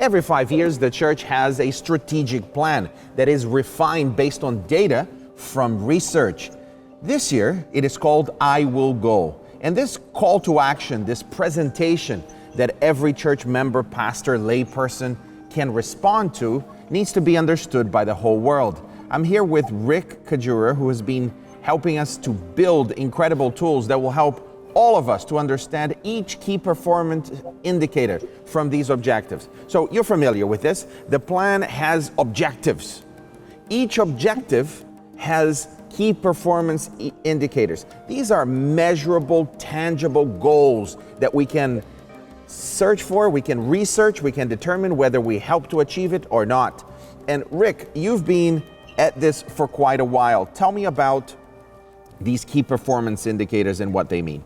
Every 5 years, the church has a strategic plan that is refined based on data from research. This year, it is called I Will Go. And this call to action, this presentation that every church member, pastor, layperson can respond to, needs to be understood by the whole world. I'm here with Rick Kajura, who has been helping us to build incredible tools that will help all of us to understand each key performance indicator from these objectives. So you're familiar with this. The plan has objectives. Each objective has key performance indicators. These are measurable, tangible goals that we can search for, we can research, we can determine whether we help to achieve it or not. And Rick, you've been at this for quite a while. Tell me about these key performance indicators and what they mean.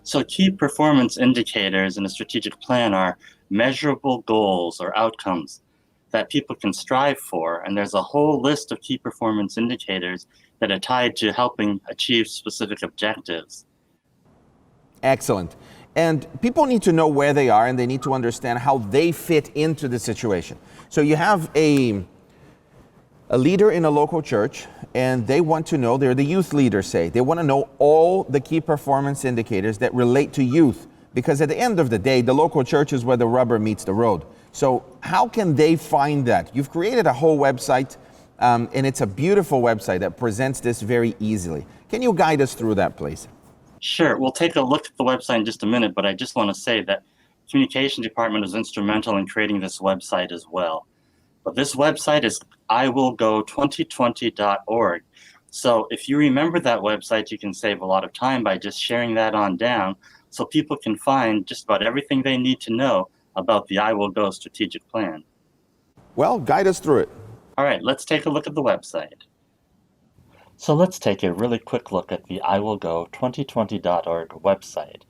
So key performance indicators in a strategic plan are measurable goals or outcomes that people can strive for. And there's a whole list of key performance indicators that are tied to helping achieve specific objectives. Excellent. And people need to know where they are and they need to understand how they fit into the situation. So you have a leader in a local church and they want to know, they're the youth leader, say, they want to know all the key performance indicators that relate to youth, because at the end of the day, the local church is where the rubber meets the road. So how can they find that? You've created a whole website and it's a beautiful website that presents this very easily. Can you guide us through that, please? Sure, we'll take a look at the website in just a minute, but I just want to say that the communication department was instrumental in creating this website as well. But this website is iwillgo2020.org. So if you remember that website, you can save a lot of time by just sharing that on down so people can find just about everything they need to know about the I Will Go strategic plan. Well, guide us through it. All right, let's take a look at the website. So let's take a really quick look at the iwillgo2020.org website.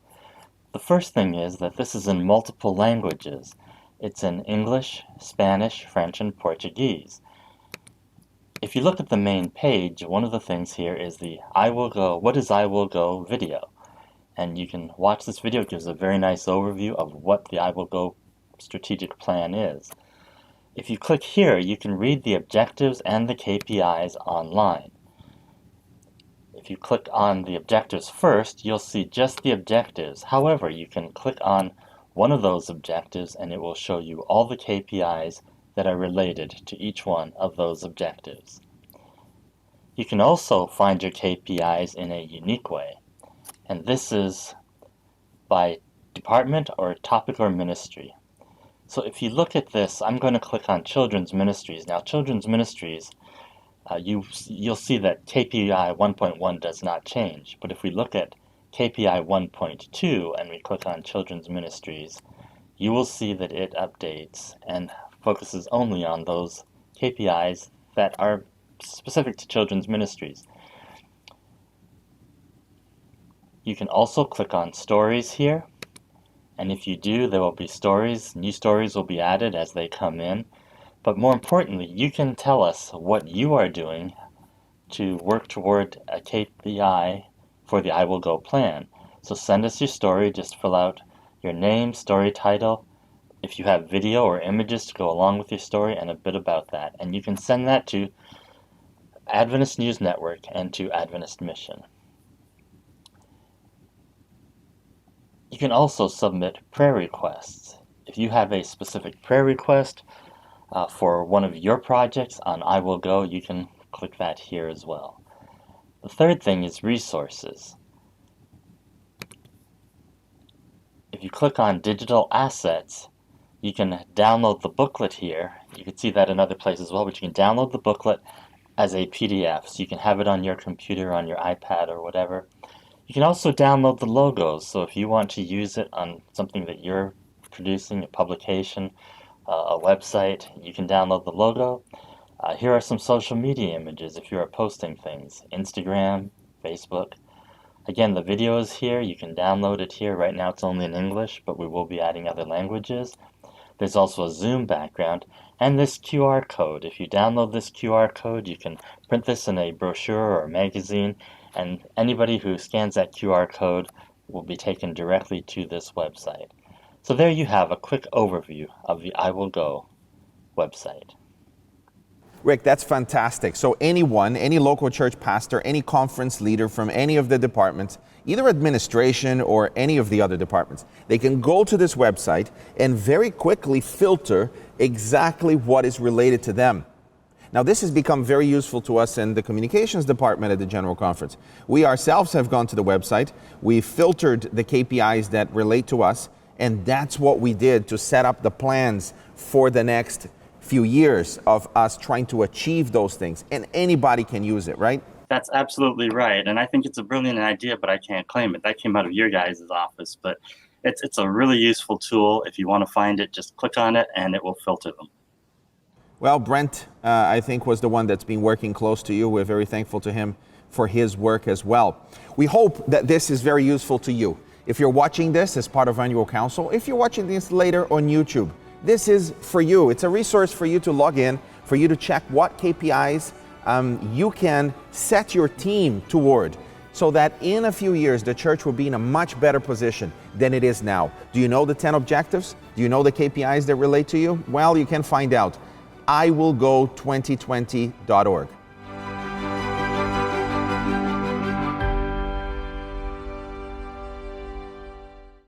The first thing is that this is in multiple languages. It's in English, Spanish, French, and Portuguese. If you look at the main page, one of the things here is the I Will Go, What is I Will Go video. And you can watch this video. It gives a very nice overview of what the I Will Go strategic plan is. If you click here, you can read the objectives and the KPIs online. If you click on the objectives first, you'll see just the objectives. However, you can click on one of those objectives and it will show you all the KPIs that are related to each one of those objectives. You can also find your KPIs in a unique way, and this is by department or topic or ministry. So if you look at this, I'm going to click on Children's Ministries. Now, Children's Ministries, you'll see that KPI 1.1 does not change, but if we look at KPI 1.2 and we click on Children's Ministries, you will see that it updates and focuses only on those KPIs that are specific to Children's Ministries. You can also click on Stories here, and if you do, there will be stories. New stories will be added as they come in. But more importantly, you can tell us what you are doing to work toward a KPI for the I Will Go plan. So send us your story, just fill out your name, story title, if you have video or images to go along with your story, and a bit about that. And you can send that to Adventist News Network and to Adventist Mission. You can also submit prayer requests. If you have a specific prayer request for one of your projects on I Will Go, you can click that here as well. The third thing is resources. If you click on digital assets, you can download the booklet here. You can see that in other places as well, but you can download the booklet as a PDF, so you can have it on your computer, on your iPad, or whatever. You can also download the logos, so if you want to use it on something that you're producing, a publication, a website, you can download the logo. Here are some social media images if you are posting things, Instagram, Facebook. Again, the video is here. You can download it here. Right now it's only in English, but we will be adding other languages. There's also a Zoom background and this QR code. If you download this QR code, you can print this in a brochure or a magazine, and anybody who scans that QR code will be taken directly to this website. So there you have a quick overview of the I Will Go website. Rick, that's fantastic. So anyone, any local church pastor, any conference leader from any of the departments, either administration or any of the other departments, they can go to this website and very quickly filter exactly what is related to them. Now, this has become very useful to us in the communications department at the General Conference. We ourselves have gone to the website, we filtered the KPIs that relate to us, and that's what we did to set up the plans for the next few years of us trying to achieve those things. And anybody can use it, right? That's absolutely right. And I think it's a brilliant idea, but I can't claim it. That came out of your guys' office. But it's a really useful tool. If you want to find it, just click on it and it will filter them. Well, Brent, I think, was the one that's been working close to you. We're very thankful to him for his work as well. We hope that this is very useful to you. If you're watching this as part of Annual Council, if you're watching this later on YouTube, this is for you. It's a resource for you to log in, for you to check what KPIs you can set your team toward, so that in a few years, the church will be in a much better position than it is now. Do you know the 10 objectives? Do you know the KPIs that relate to you? Well, you can find out. iwillgo2020.org.